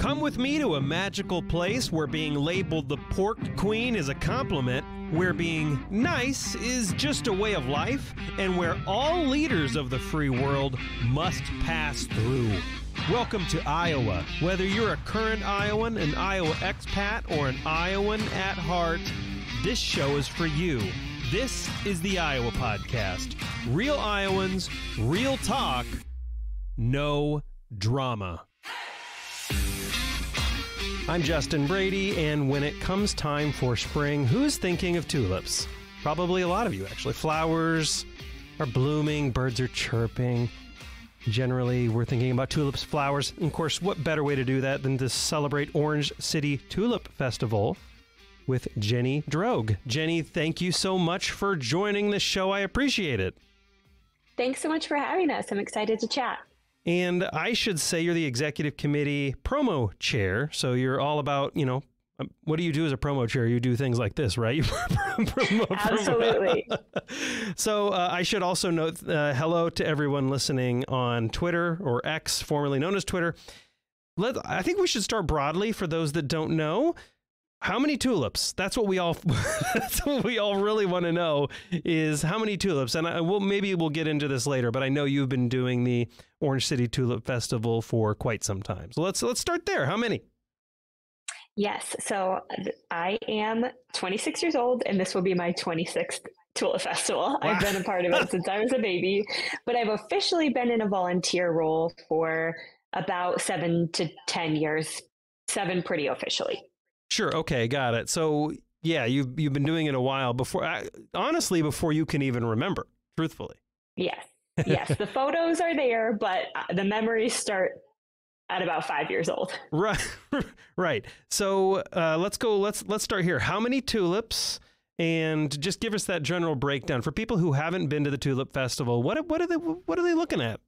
Come with me to a magical place where being labeled the pork queen is a compliment, where being nice is just a way of life, and where all leaders of the free world must pass through. Welcome to Iowa. Whether you're a current Iowan, an Iowa expat, or an Iowan at heart, this show is for you. This is the Iowa Podcast. Real Iowans, real talk, no drama. I'm Justin Brady, and when it comes time for spring, who's thinking of tulips? Probably a lot of you, actually. Flowers are blooming, birds are chirping. Generally, we're thinking about tulips, flowers. And of course, what better way to do that than to celebrate Orange City Tulip Festival with Jenny Droog. Jenny, thank you so much for joining the show. I appreciate it. Thanks so much for having us. I'm excited to chat. And I should say you're the executive committee promo chair. So you're all about, what do you do as a promo chair? You do things like this, right? Absolutely. So I should also note hello to everyone listening on Twitter, or X, formerly known as Twitter. I think we should start broadly for those that don't know. How many tulips? That's what we all really want to know, is how many tulips. And maybe we'll get into this later, but I know you've been doing the Orange City Tulip Festival for quite some time. So let's start there. How many? Yes. So I am 26 years old, and this will be my 26th Tulip Festival. Wow. I've been a part of it since I was a baby, but I've officially been in a volunteer role for about 7 to 10 years, 7 pretty officially. Sure. Okay. Got it. So yeah, you've been doing it a while honestly, before you can even remember, truthfully. Yes. Yes. The photos are there, but the memories start at about 5 years old. Right. Right. So let's go. Let's start here. How many tulips? And just give us that general breakdown for people who haven't been to the Tulip Festival. What are they looking at?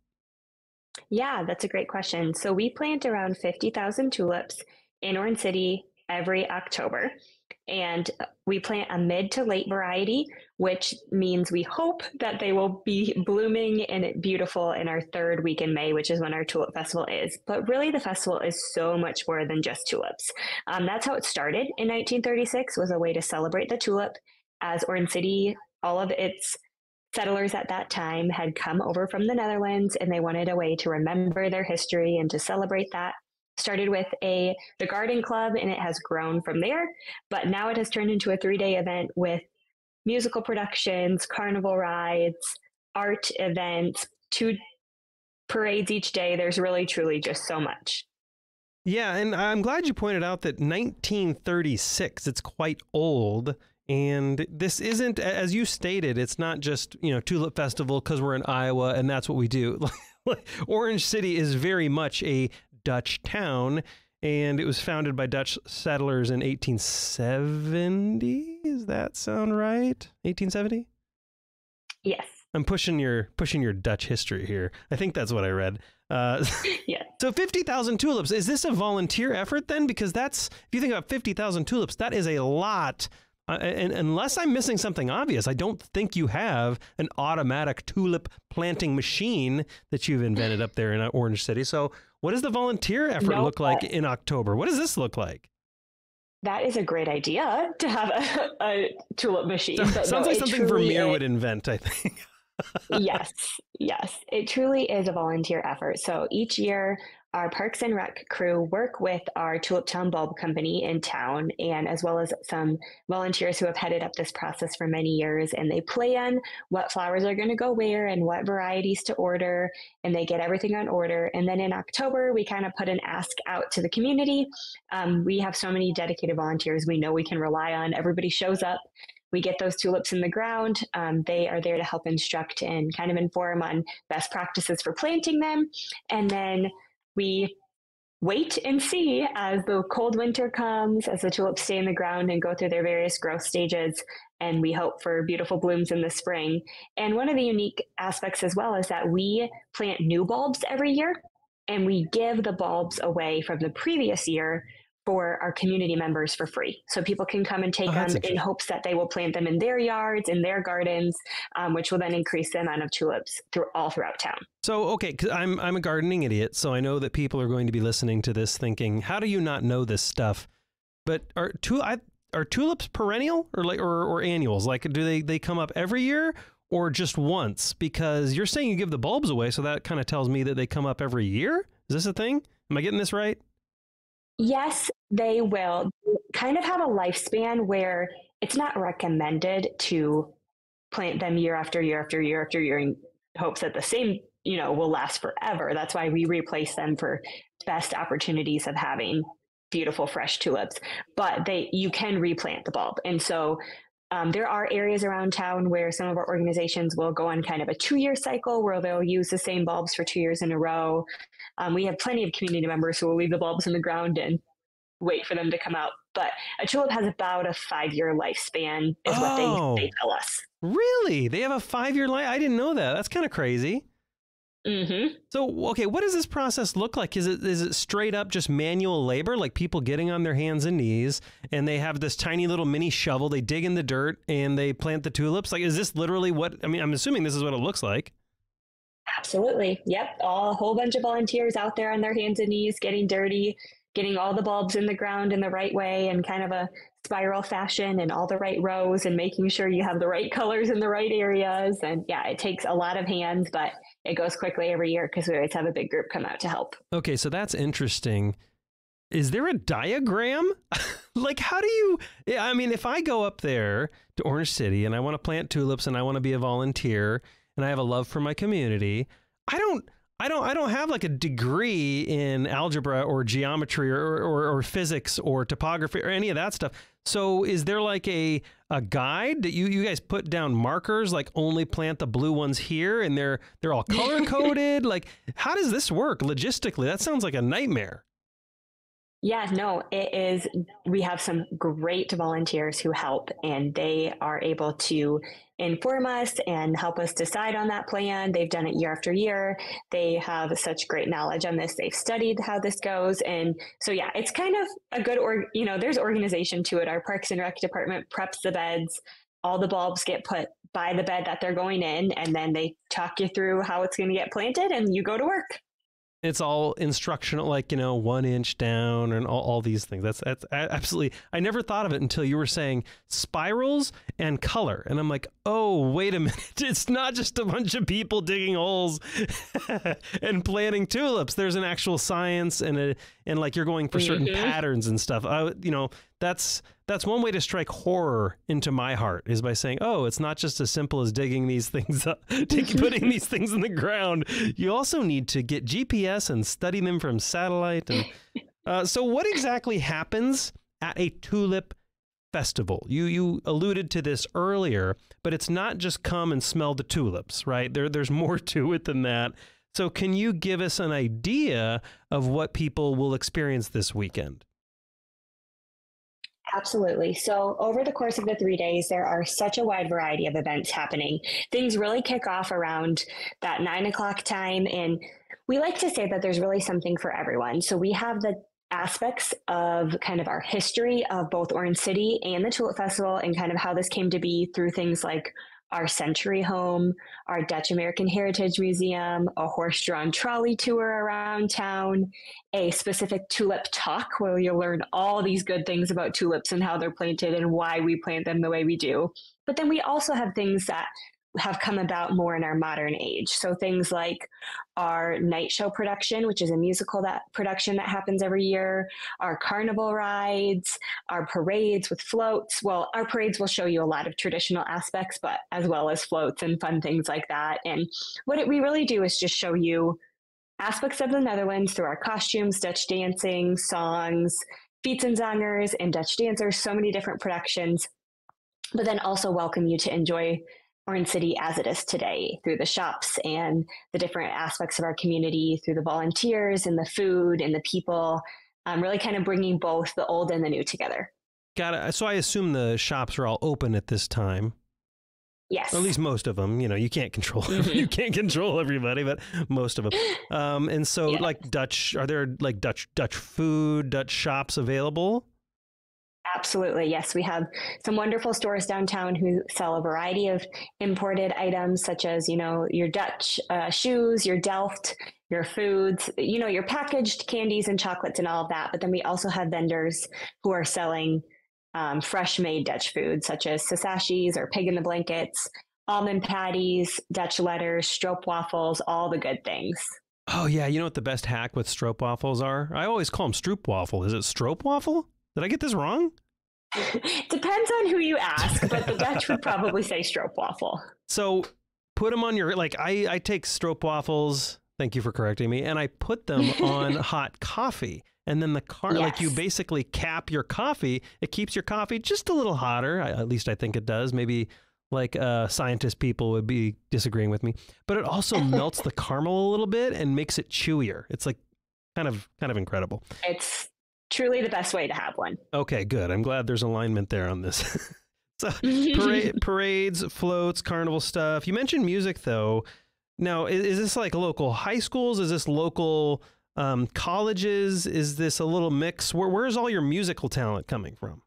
Yeah, that's a great question. So we plant around 50,000 tulips in Orange City every October, and we plant a mid to late variety, which means we hope that they will be blooming and beautiful in our third week in May, which is when our Tulip Festival is. But really, the festival is so much more than just tulips. That's how it started in 1936, was a way to celebrate the tulip, as Orange City, all of its settlers at that time had come over from the Netherlands, and they wanted a way to remember their history and to celebrate that. Started with the garden club, and it has grown from there, but now it has turned into a 3-day event with musical productions, carnival rides, art events, 2 parades each day. There's really, truly just so much. Yeah, and I'm glad you pointed out that 1936, it's quite old. And this isn't, as you stated, it's not just, Tulip Festival because we're in Iowa and that's what we do. Orange City is very much a Dutch town, and it was founded by Dutch settlers in 1870. Does that sound right? 1870? Yes. I'm pushing your Dutch history here. I think that's what I read. Yeah. So 50,000 tulips. Is this a volunteer effort then? Because if you think about 50,000 tulips, that is a lot. And unless I'm missing something obvious, I don't think you have an automatic tulip planting machine that you've invented up there in Orange City. So what does the volunteer effort look like in October? What does this look like? That is a great idea, to have a tulip machine. Sounds like something Vermeer would invent, I think. Yes. It truly is a volunteer effort. So each year, our Parks and Rec crew work with our Tulip Town Bulb Company in town, and as well as some volunteers who have headed up this process for many years, and they plan what flowers are going to go where and what varieties to order, and they get everything on order. And then in October, we kind of put an ask out to the community. We have so many dedicated volunteers we know we can rely on. Everybody shows up. We get those tulips in the ground. They are there to help instruct and kind of inform on best practices for planting them. And then we wait and see as the cold winter comes, as the tulips stay in the ground and go through their various growth stages, and we hope for beautiful blooms in the spring. And one of the unique aspects as well is that we plant new bulbs every year, and we give the bulbs away from the previous year for our community members for free. So people can come and take Oh, them that's in interesting. hopes that they will plant them in their yards, in their gardens, which will then increase the amount of tulips all throughout town. So, okay, 'cause I'm a gardening idiot, so I know that people are going to be listening to this thinking, how do you not know this stuff? But are tulips perennial or annuals? Like, do they come up every year or just once? Because you're saying you give the bulbs away, so that kind of tells me that they come up every year. Is this a thing? Am I getting this right? Yes, they will kind of have a lifespan where it's not recommended to plant them year after year after year after year in hopes that the same, will last forever. That's why we replace them for best opportunities of having beautiful fresh tulips. But you can replant the bulb. And so there are areas around town where some of our organizations will go on kind of a 2-year cycle where they'll use the same bulbs for 2 years in a row. We have plenty of community members who will leave the bulbs in the ground and wait for them to come out. But a tulip has about a 5-year lifespan, is what they Oh, tell us. really? They have a 5-year life? I didn't know that. That's kind of crazy. Mm-hmm. So, okay, what does this process look like? Is it straight up just manual labor, like people getting on their hands and knees, and they have this tiny little mini shovel, they dig in the dirt, and they plant the tulips? Like, is this literally what, I mean, I'm assuming this is what it looks like. Absolutely. Yep. A whole bunch of volunteers out there on their hands and knees, getting dirty, getting all the bulbs in the ground in the right way and kind of a spiral fashion and all the right rows and making sure you have the right colors in the right areas. And yeah, it takes a lot of hands, but it goes quickly every year because we always have a big group come out to help. Okay, so that's interesting. Is there a diagram? Like, how do you, yeah, I mean, if I go up there to Orange City and I want to plant tulips and I want to be a volunteer and I have a love for my community, I don't have like a degree in algebra or geometry or physics or topography or any of that stuff. So is there like a guide that you guys put down markers, like only plant the blue ones here and they're all color coded? Like, how does this work logistically? That sounds like a nightmare. Yeah, no, it is. We have some great volunteers who help, and they are able to inform us and help us decide on that plan. They've done it year after year. They have such great knowledge on this. They've studied how this goes. And so, yeah, it's kind of a good, there's organization to it. Our Parks and Rec department preps the beds. All the bulbs get put by the bed that they're going in, and then they talk you through how it's going to get planted, and you go to work. It's all instructional, like, 1 inch down and all these things. That's absolutely, I never thought of it until you were saying spirals and color. And I'm like, oh, wait a minute. It's not just a bunch of people digging holes and planting tulips. There's an actual science and like you're going for certain patterns and stuff. That's one way to strike horror into my heart is by saying, oh, it's not just as simple as digging these things up, putting these things in the ground. You also need to get GPS and study them from satellite. And so what exactly happens at a tulip festival? You alluded to this earlier, but it's not just come and smell the tulips, right? There's more to it than that. So can you give us an idea of what people will experience this weekend? Absolutely. So over the course of the 3 days, there are such a wide variety of events happening. Things really kick off around that 9 o'clock time. And we like to say that there's really something for everyone. So we have the aspects of kind of our history of both Orange City and the Tulip Festival and kind of how this came to be through things like our Century Home, our Dutch American Heritage Museum, a horse-drawn trolley tour around town, a specific tulip talk where you'll learn all these good things about tulips and how they're planted and why we plant them the way we do. But then we also have things that have come about more in our modern age. So things like our night show production, which is a musical production that happens every year, our carnival rides, our parades with floats. Well, our parades will show you a lot of traditional aspects, but as well as floats and fun things like that. And what we really do is just show you aspects of the Netherlands through our costumes, Dutch dancing, songs, fietsenzangers, and Dutch dancers, so many different productions, but then also welcome you to enjoy Orange City as it is today through the shops and the different aspects of our community, through the volunteers and the food and the people, really kind of bringing both the old and the new together. Got it. So I assume the shops are all open at this time. Yes. Or at least most of them. You know, you can't control you can't control everybody, but most of them. And so, Yeah. like Dutch, are there like Dutch food, Dutch shops available? Absolutely. Yes. We have some wonderful stores downtown who sell a variety of imported items, such as, your Dutch shoes, your Delft, your foods, your packaged candies and chocolates and all of that. But then we also have vendors who are selling fresh made Dutch food, such as sasashis or pig in the blankets, almond patties, Dutch letters, stroopwafels, all the good things. Oh, yeah. You know what the best hack with stroopwafels are? I always call them stroopwafel. Is it stroopwafel? Did I get this wrong? Depends on who you ask, but the Dutch would probably say stroopwafel. So put them on your, like, I take stroopwafels, thank you for correcting me, and I put them on hot coffee. And then like you basically cap your coffee. It keeps your coffee just a little hotter. At least I think it does. Maybe like scientist people would be disagreeing with me. But it also melts the caramel a little bit and makes it chewier. It's like kind of incredible. It's truly the best way to have one. Okay, good. I'm glad there's alignment there on this. So parades, floats, carnival stuff. You mentioned music, though. Now, is this like local high schools? Is this local colleges? Is this a little mix? Where's all your musical talent coming from?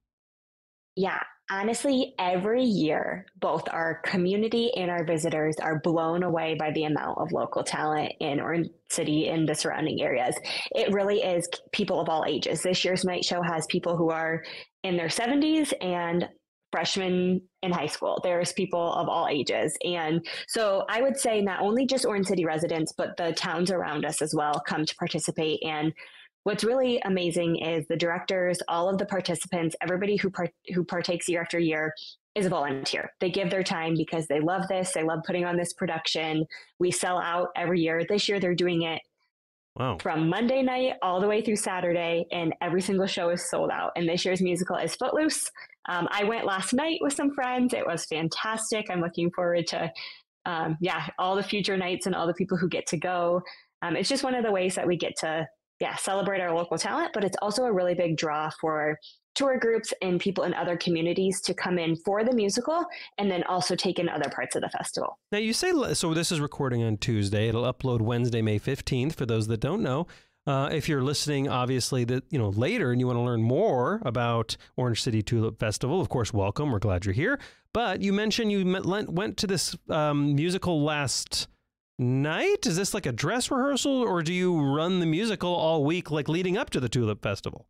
Yeah, honestly, every year, both our community and our visitors are blown away by the amount of local talent in Orange City and the surrounding areas. It really is people of all ages. This year's night show has people who are in their 70s and freshmen in high school. There's people of all ages. And so I would say not only just Orange City residents, but the towns around us as well come to participate. And what's really amazing is the directors, all of the participants, everybody who partakes year after year is a volunteer. They give their time because they love this. They love putting on this production. We sell out every year. This year they're doing it from Monday night all the way through Saturday, and every single show is sold out. And this year's musical is Footloose. I went last night with some friends. It was fantastic. I'm looking forward to, all the future nights and all the people who get to go. It's just one of the ways that we get to, celebrate our local talent, but it's also a really big draw for tour groups and people in other communities to come in for the musical and then also take in other parts of the festival. Now you say, so this is recording on Tuesday. It'll upload Wednesday, May 15th for those that don't know. If you're listening, obviously, later and you want to learn more about Orange City Tulip Festival, of course, welcome. We're glad you're here. But you mentioned you went to this musical last night. Is this like a dress rehearsal, or do you run the musical all week, like leading up to the Tulip Festival?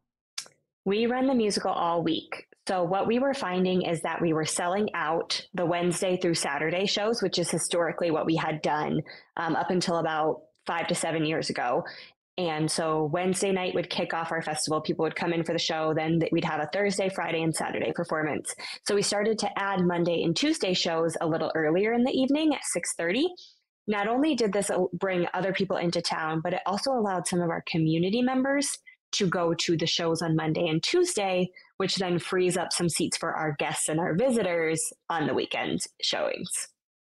We run the musical all week. So what we were finding is that we were selling out the Wednesday through Saturday shows, which is historically what we had done up until about 5 to 7 years ago. And so Wednesday night would kick off our festival. People would come in for the show. Then we'd have a Thursday, Friday, and Saturday performance. So we started to add Monday and Tuesday shows a little earlier in the evening at 6:30. Not only did this bring other people into town, but it also allowed some of our community members to go to the shows on Monday and Tuesday, which then frees up some seats for our guests and our visitors on the weekend showings.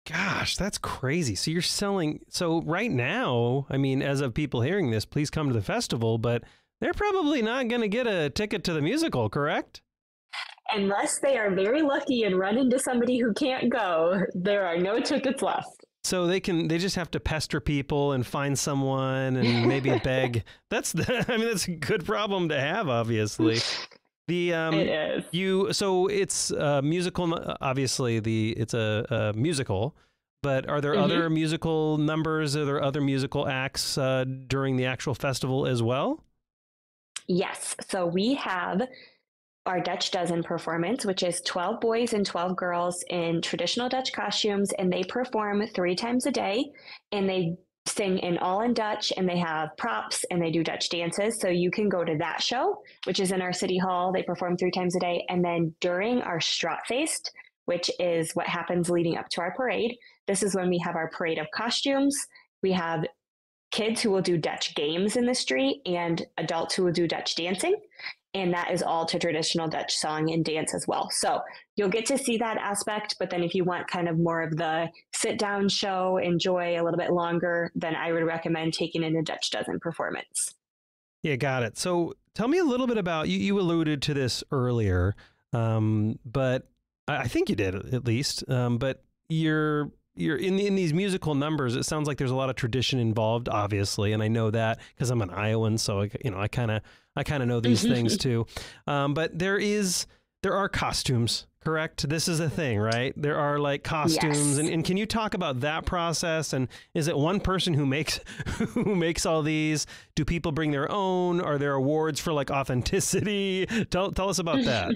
Gosh, that's crazy. So you're selling. So right now, I mean, as of people hearing this, please come to the festival, but they're probably not going to get a ticket to the musical, correct? Unless they are very lucky and run into somebody who can't go, there are no tickets left. So they just have to pester people and find someone and maybe beg. That's a good problem to have, obviously. It is. So it's a musical, obviously it's a musical, but are there other musical numbers? Are there other musical acts during the actual festival as well? Yes. So we have our Dutch Dozen performance, which is 12 boys and 12 girls in traditional Dutch costumes, and they perform 3 times a day, and they sing all in Dutch, and they have props, and they do Dutch dances. So you can go to that show, which is in our city hall. They perform 3 times a day. And then during our Straatfeest, which is what happens leading up to our parade, this is when we have our parade of costumes. We have kids who will do Dutch games in the street and adults who will do Dutch dancing. And that is all to traditional Dutch song and dance as well. So you'll get to see that aspect. But then if you want kind of more of the sit down show, enjoy a little bit longer, then I would recommend taking in a Dutch Dozen performance. Yeah, got it. So tell me a little bit about, you alluded to this earlier, but I think you did at least. But you're in these musical numbers. It sounds like there's a lot of tradition involved, obviously, and I know that because I'm an Iowan, so I kind of know these things too. But there are costumes, correct? This is a thing, right? There are like costumes, Yes. and can you talk about that process? And is it one person who makes who makes all these? Do people bring their own? Are there awards for like authenticity? Tell us about that.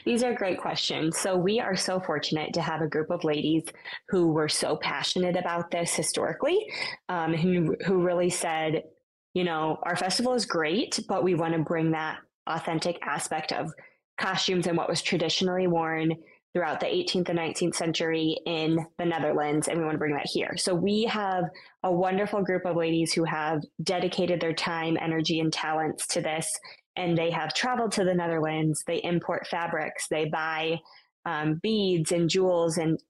These are great questions. So, we are so fortunate to have a group of ladies who were so passionate about this historically, who really said, our festival is great, but we want to bring that authentic aspect of costumes and what was traditionally worn throughout the 18th and 19th century in the Netherlands, and we want to bring that here. So, we have a wonderful group of ladies who have dedicated their time, energy, and talents to this, and they have traveled to the Netherlands. They import fabrics, they buy beads and jewels and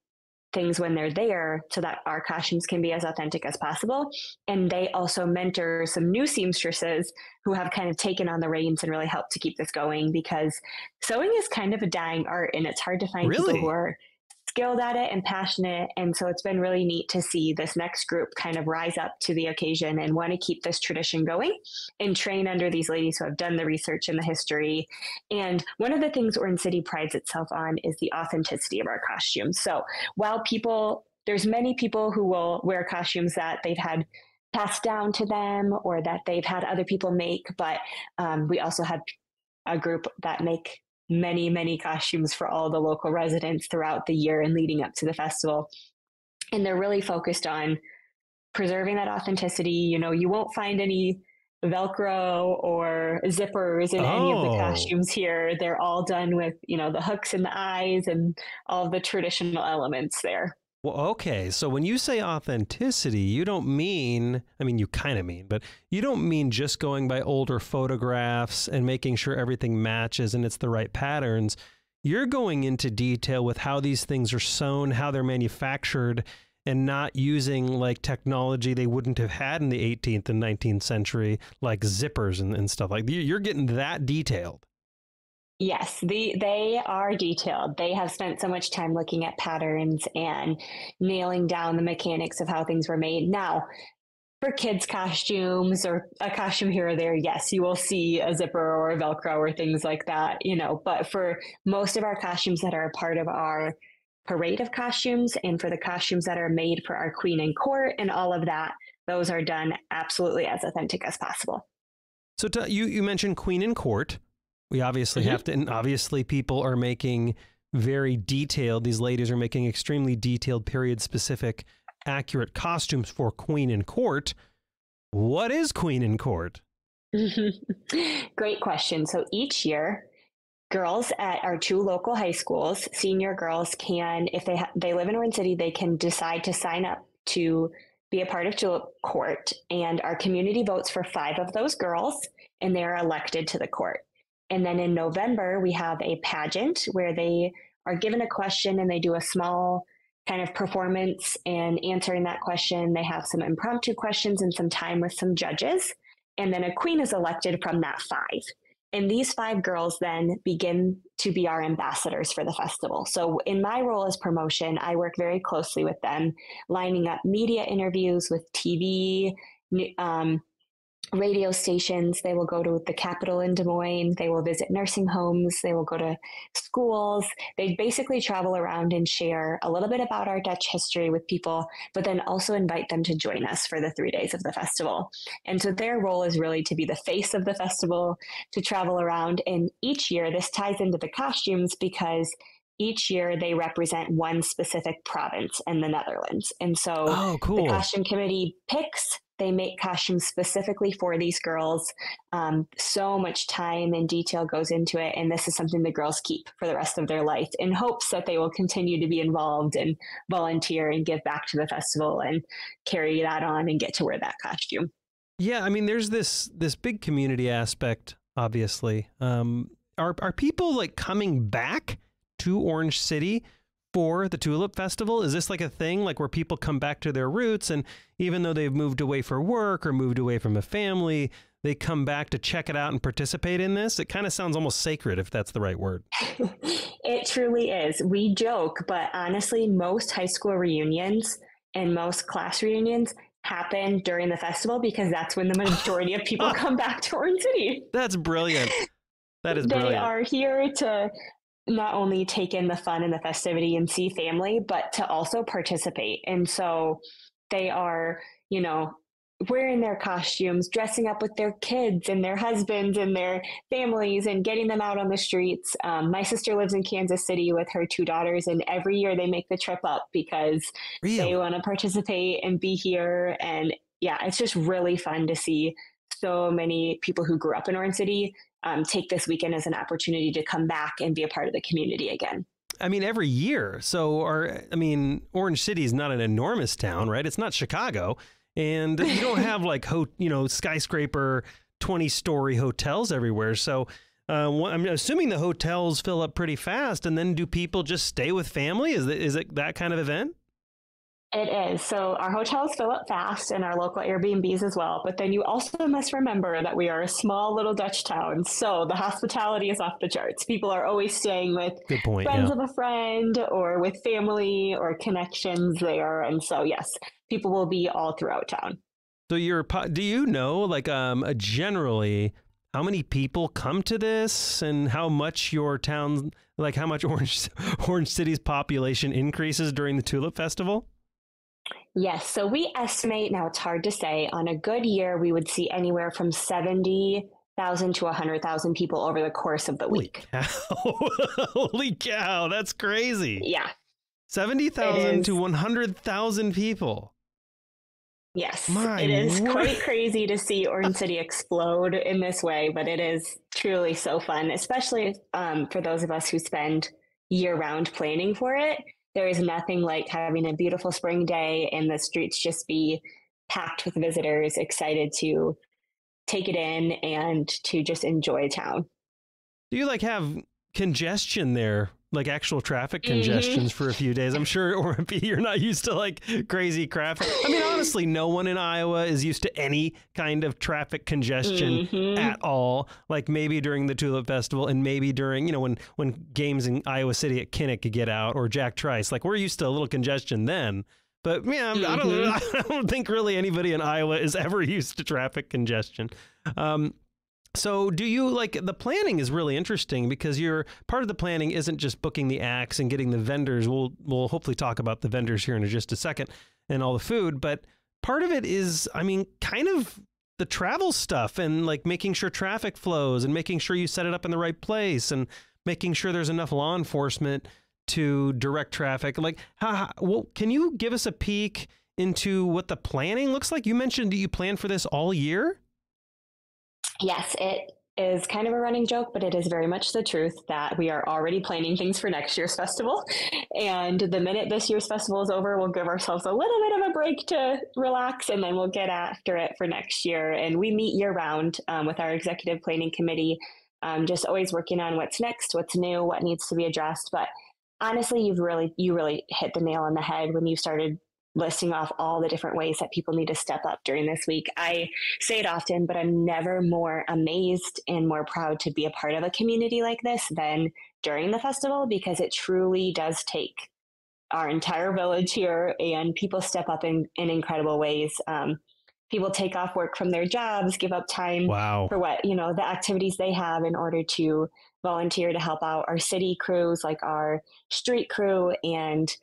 things when they're there so that our costumes can be as authentic as possible. And they also mentor some new seamstresses who have kind of taken on the reins and really helped to keep this going, because sewing is kind of a dying art and it's hard to find people who Really? are skilled at it and passionate. And so it's been really neat to see this next group kind of rise up to the occasion and want to keep this tradition going and train under these ladies who have done the research and the history. And one of the things Orange City prides itself on is the authenticity of our costumes. So while there's many people who will wear costumes that they've had passed down to them or that they've had other people make, but we also have a group that make many, many costumes for all the local residents throughout the year and leading up to the festival. And they're really focused on preserving that authenticity. You won't find any Velcro or zippers in any of the Oh. costumes here. They're all done with, the hooks in the eyes and all of the traditional elements there. Well, okay. So when you say authenticity, you don't mean, I mean, you kind of mean, but you don't mean just going by older photographs and making sure everything matches and it's the right patterns. You're going into detail with how these things are sewn, how they're manufactured, and not using like technology they wouldn't have had in the 18th and 19th century, like zippers and stuff like that. You're getting that detailed. Yes, they are detailed. They have spent so much time looking at patterns and nailing down the mechanics of how things were made. Now, for kids' costumes or a costume here or there, yes, you will see a zipper or a Velcro or things like that, But for most of our costumes that are a part of our parade of costumes and for the costumes that are made for our queen and court and all of that, those are done absolutely as authentic as possible. So you mentioned Queen and Court. We obviously have to, and obviously people are making very detailed, these ladies are making extremely detailed, period specific, accurate costumes for Queen and Court. What is Queen and Court? Great question. So each year, girls at our two local high schools, senior girls can, if they live in Orange City, they can decide to sign up to be a part of Tulip Court. And our community votes for 5 of those girls, and they're elected to the court. And then in November, we have a pageant where they are given a question and they do a small kind of performance in answering that question. They have some impromptu questions and some time with some judges. And then a queen is elected from that 5. And these 5 girls then begin to be our ambassadors for the festival. So in my role as promotion, I work very closely with them, lining up media interviews with TV, radio stations. They will go to the Capitol in Des Moines. They will visit nursing homes. They will go to schools. They basically travel around and share a little bit about our Dutch history with people, but then also invite them to join us for the 3 days of the festival. And so their role is really to be the face of the festival, to travel around. And each year, this ties into the costumes because each year they represent one specific province in the Netherlands. And so the costume committee picks, they make costumes specifically for these girls. So much time and detail goes into it. And this is something the girls keep for the rest of their life in hopes that they will continue to be involved and volunteer and give back to the festival and carry that on and get to wear that costume. Yeah, I mean, there's this big community aspect, obviously. Are people like coming back to Orange City for the Tulip Festival? Is this like a thing like where people come back to their roots, and even though they've moved away for work or moved away from a family, they come back to check it out and participate in this? It kind of sounds almost sacred, if that's the right word. It truly is. We joke, but honestly, most high school reunions and most class reunions happen during the festival because that's when the majority of people come back to Orange City. That's brilliant. That is brilliant. They are here to not only take in the fun and the festivity and see family, but to also participate. And so they are, wearing their costumes, dressing up with their kids and their husbands and their families and getting them out on the streets. My sister lives in Kansas City with her 2 daughters, and every year they make the trip up because they want to participate and be here. And yeah, it's just really fun to see so many people who grew up in Orange City take this weekend as an opportunity to come back and be a part of the community again. I mean, every year. So, Orange City is not an enormous town, right? It's not Chicago. And you don't have like, skyscraper 20-story hotels everywhere. So I'm assuming the hotels fill up pretty fast. And then do people just stay with family? Is it that kind of event? It is. So our hotels fill up fast and our local Airbnbs as well. But then you also must remember that we are a small little Dutch town. So the hospitality is off the charts. People are always staying with friends of a friend or with family or connections there. And so, yes, people will be all throughout town. So do you know, generally, how many people come to this and how much your town, how much Orange City's population increases during the Tulip Festival? Yes. So we estimate, now it's hard to say, on a good year, we would see anywhere from 70,000 to 100,000 people over the course of the week. Holy cow. That's crazy. Yeah. 70,000 to 100,000 people. Yes. It is quite crazy to see Orange City explode in this way, but it is truly so fun, especially for those of us who spend year-round planning for it. There is nothing like having a beautiful spring day and the streets just be packed with visitors, excited to take it in and to just enjoy town. Do you have congestion there, like actual traffic congestions for a few days? I'm sure, or you're not used to crazy traffic. I mean, honestly, no one in Iowa is used to any kind of traffic congestion at all. Like maybe during the Tulip Festival and maybe during, when games in Iowa City at Kinnick get out or Jack Trice, we're used to a little congestion then. But yeah, I don't think really anybody in Iowa is ever used to traffic congestion. So do you the planning is really interesting because part of the planning isn't just booking the acts and getting the vendors. We'll hopefully talk about the vendors here in just a second and all the food. But part of it is, kind of the travel stuff and making sure traffic flows and making sure you set it up in the right place and making sure there's enough law enforcement to direct traffic. Can you give us a peek into what the planning looks like? You mentioned that you plan for this all year. Yes, it is kind of a running joke, but it is very much the truth that we are already planning things for next year's festival. And the minute this year's festival is over, we'll give ourselves a little bit of a break to relax, and then we'll get after it for next year. And we meet year round with our executive planning committee, just always working on what's next, what's new, what needs to be addressed. But honestly, you really hit the nail on the head when you started listing off all the different ways that people need to step up during this week. I say it often, but I'm never more amazed and more proud to be a part of a community like this than during the festival, because it truly does take our entire village here, and people step up in incredible ways. People take off work from their jobs, give up time for the activities they have in order to volunteer to help out our city crews, like our street crew and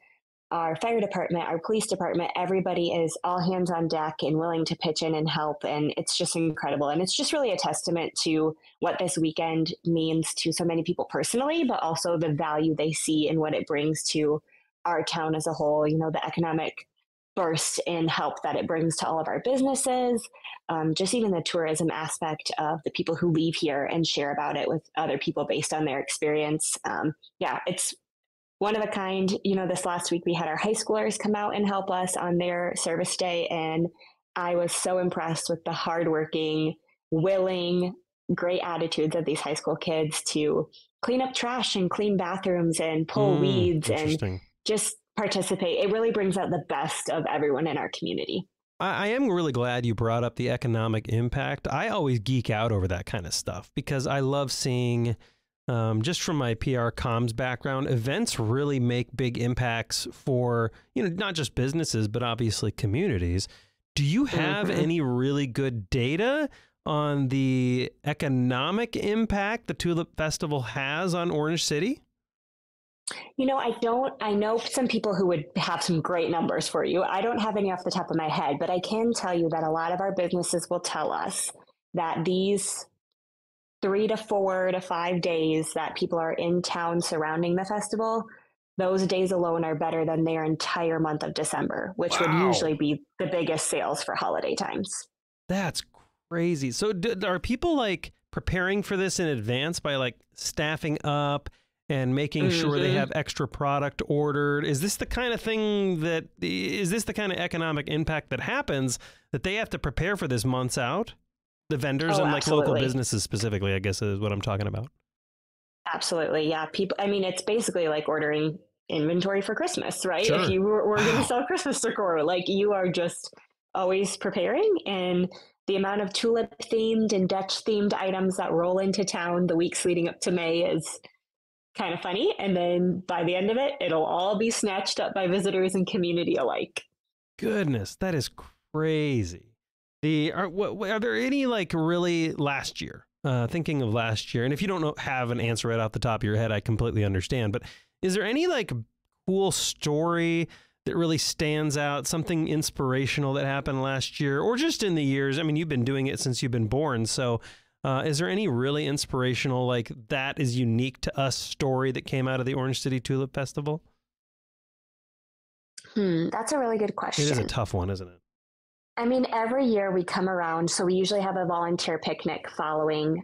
our fire department, our police department. Everybody is all hands on deck and willing to pitch in and help. And it's just incredible. And it's just really a testament to what this weekend means to so many people personally, but also the value they see in what it brings to our town as a whole. The economic burst and help that it brings to all of our businesses, just even the tourism aspect of the people who leave here and share about it with other people based on their experience. It's one of a kind. This last week we had our high schoolers come out and help us on their service day. And I was so impressed with the hardworking, willing, great attitudes of these high school kids to clean up trash and clean bathrooms and pull weeds and just participate. It really brings out the best of everyone in our community. I am really glad you brought up the economic impact. I always geek out over that kind of stuff because I love seeing, just from my PR comms background, events really make big impacts for, not just businesses, but obviously communities. Do you have any really good data on the economic impact the Tulip Festival has on Orange City? I don't. I know some people who would have some great numbers for you. I don't have any off the top of my head, but I can tell you that a lot of our businesses will tell us that these 3 to 4 to 5 days that people are in town surrounding the festival, those days alone are better than their entire month of December, which would usually be the biggest sales for holiday times. That's crazy. So are people like preparing for this in advance by like staffing up and making sure they have extra product ordered? Is this the kind of economic impact that happens that they have to prepare for this months out? The vendors and like local businesses specifically, I guess is what I'm talking about. Absolutely. Yeah. It's basically like ordering inventory for Christmas, right? Sure. If you were going to sell Christmas decor, like you are just always preparing, and the amount of tulip themed and Dutch themed items that roll into town the weeks leading up to May is kind of funny. And then by the end of it, it'll all be snatched up by visitors and community alike. Goodness, that is crazy. Are there any like really last year, thinking of last year, and if you don't have an answer right off the top of your head, I completely understand, but is there any like cool story that really stands out, something inspirational that happened last year or just in the years? I mean, you've been doing it since you've been born. So is there any really inspirational, like that is unique to us story that came out of the Orange City Tulip Festival? That's a really good question. It is a tough one, isn't it? Every year we come around, so we usually have a volunteer picnic following,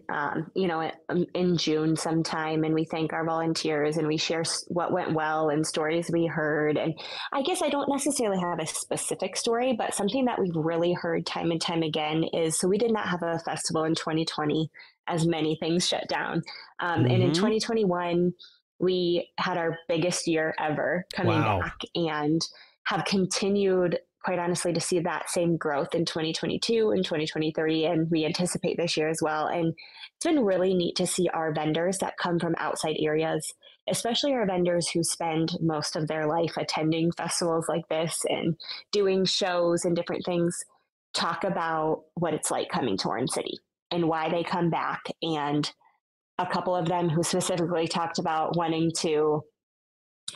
in June sometime, and we thank our volunteers and we share what went well and stories we heard. And I guess I don't necessarily have a specific story, but something that we've really heard time and time again is, so we did not have a festival in 2020 as many things shut down. And in 2021, we had our biggest year ever coming back and have continued, quite honestly, to see that same growth in 2022 and 2023, and we anticipate this year as well. And it's been really neat to see our vendors that come from outside areas, especially our vendors who spend most of their life attending festivals like this and doing shows and different things, talk about what it's like coming to Orange City and why they come back. And a couple of them who specifically talked about wanting to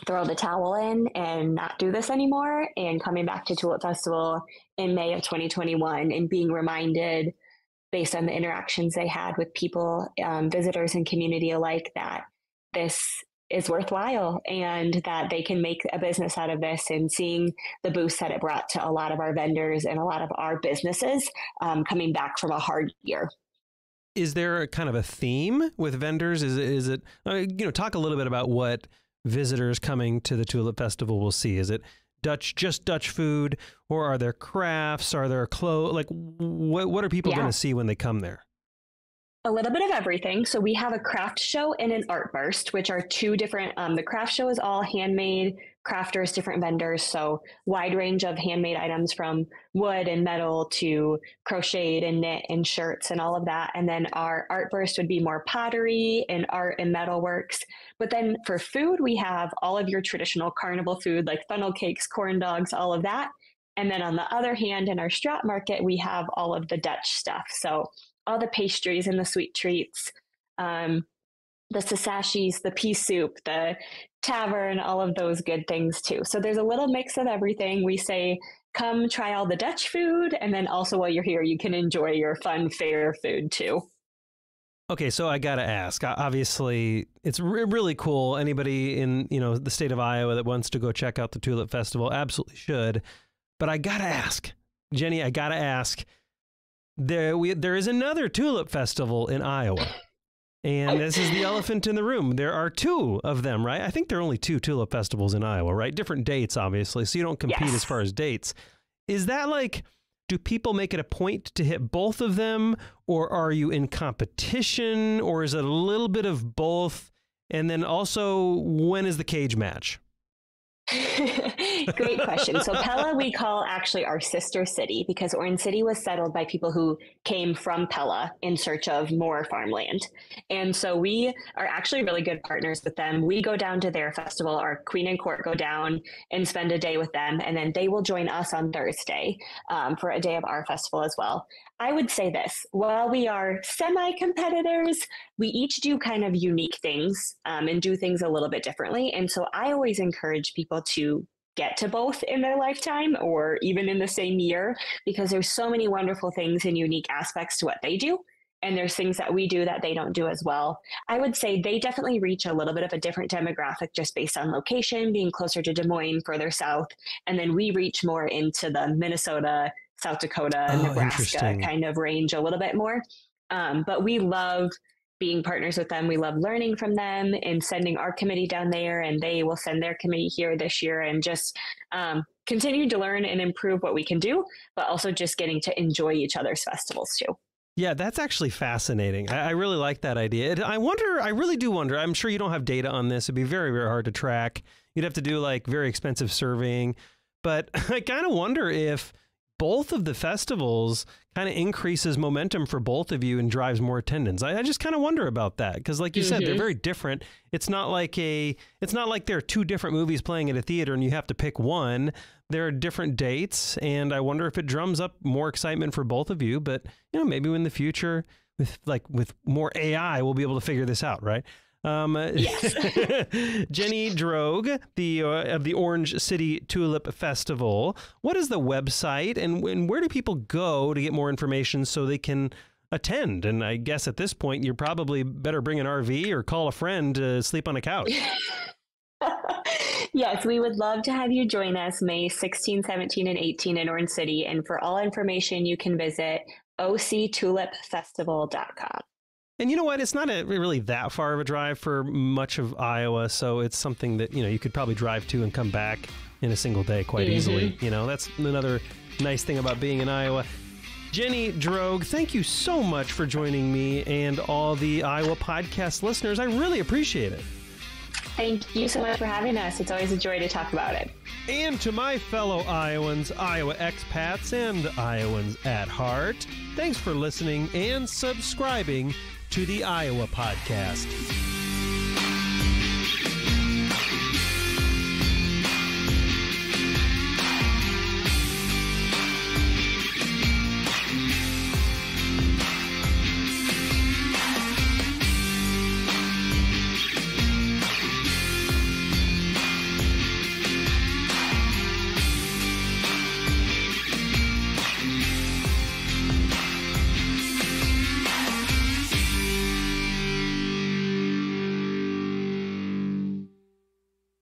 throw the towel in and not do this anymore, and coming back to Tulip Festival in May of 2021 and being reminded, based on the interactions they had with people, visitors and community alike, that this is worthwhile and that they can make a business out of this, and seeing the boost that it brought to a lot of our vendors and a lot of our businesses coming back from a hard year. Is there a kind of a theme with vendors? Is it talk a little bit about what visitors coming to the Tulip Festival will see? Is it just Dutch food, or are there crafts? Are there clothes? Like what are people going to see when they come there? A little bit of everything. So we have a craft show and an art burst, which are two different. The craft show is all handmade crafters, different vendors. So wide range of handmade items from wood and metal to crocheted and knit and shirts and all of that. And then our art burst would be more pottery and art and metal works. But then for food, we have all of your traditional carnival food like funnel cakes, corn dogs, all of that. And then on the other hand, in our Strat Market, we have all of the Dutch stuff. So all the pastries and the sweet treats, the sasashis, the pea soup, the tavern, all of those good things too. So there's a little mix of everything. We say, come try all the Dutch food. And then also while you're here, you can enjoy your fun fair food too. Okay, so I got to ask, obviously it's really cool. Anybody in, the state of Iowa that wants to go check out the Tulip Festival absolutely should. But I got to ask, Jenny, there is another Tulip Festival in Iowa, and this is the elephant in the room. There are two of them, right? I think there are only two Tulip Festivals in Iowa, right? Different dates, obviously, so you don't compete as far as dates. Is that like, do people make it a point to hit both of them, or are you in competition, or is it a little bit of both? And then also, when is the cage match? Great question. So Pella, we call actually our sister city because Orange City was settled by people who came from Pella in search of more farmland. And so we are actually really good partners with them. We go down to their festival, our Queen and Court go down and spend a day with them. And then they will join us on Thursday for a day of our festival as well. I would say this, while we are semi-competitors, we each do kind of unique things and do things a little bit differently. And so I always encourage people to get to both in their lifetime or even in the same year, because there's so many wonderful things and unique aspects to what they do. And there's things that we do that they don't do as well. I would say they definitely reach a little bit of a different demographic just based on location, being closer to Des Moines, further south. And then we reach more into the Minnesota, South Dakota, Nebraska kind of range a little bit more. But we love being partners with them. We love learning from them and sending our committee down there, and they will send their committee here this year, and just continue to learn and improve what we can do, but also just getting to enjoy each other's festivals too. Yeah, that's actually fascinating. I really like that idea. I really do wonder, I'm sure you don't have data on this. It'd be very, very hard to track. You'd have to do like very expensive surveying, but I kind of wonder if both of the festivals kind of increases momentum for both of you and drives more attendance. I just kind of wonder about that because, like you said, they're very different. It's not like there are two different movies playing at a theater and you have to pick one. There are different dates, and I wonder if it drums up more excitement for both of you. But maybe in the future, with more AI, we'll be able to figure this out, right? Yes. Jenny Droog, of the Orange City Tulip Festival. What is the website, and where do people go to get more information so they can attend? And I guess at this point, you're probably better bring an RV or call a friend to sleep on a couch. Yes, we would love to have you join us May 16, 17, and 18 in Orange City. And for all information, you can visit octulipfestival.com. And you know what? It's not really that far of a drive for much of Iowa, so it's something that you could probably drive to and come back in a single day quite easily. That's another nice thing about being in Iowa. Jenny Droog, thank you so much for joining me and all the Iowa podcast listeners. I really appreciate it. Thank you so much for having us. It's always a joy to talk about it. And to my fellow Iowans, Iowa expats, and Iowans at heart, thanks for listening and subscribing to the Iowa Podcast.